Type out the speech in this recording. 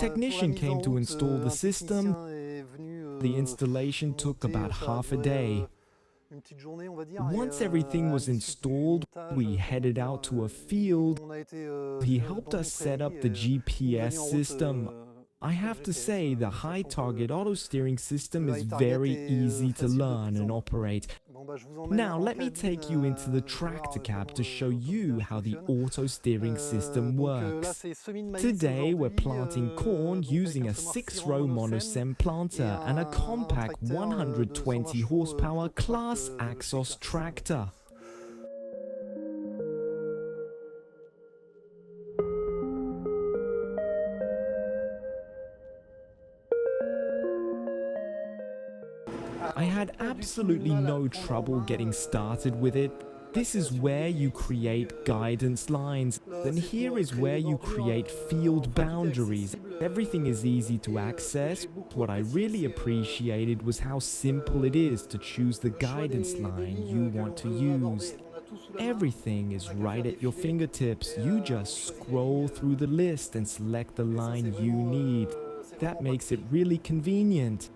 technician came to install the system. The installation took about half a day. Once everything was installed, we headed out to a field. He helped us set up the GPS system. I have to say, the high target auto steering system is very easy to learn and operate. Now let me take you into the tractor cab to show you how the auto steering system works. Today we're planting corn using a 6-row monosem planter and a compact 120 horsepower class Axos tractor. I had absolutely no trouble getting started with it. This is where you create guidance lines, and here is where you create field boundaries. Everything is easy to access. What I really appreciated was how simple it is to choose the guidance line you want to use. Everything is right at your fingertips. You just scroll through the list and select the line you need. That makes it really convenient.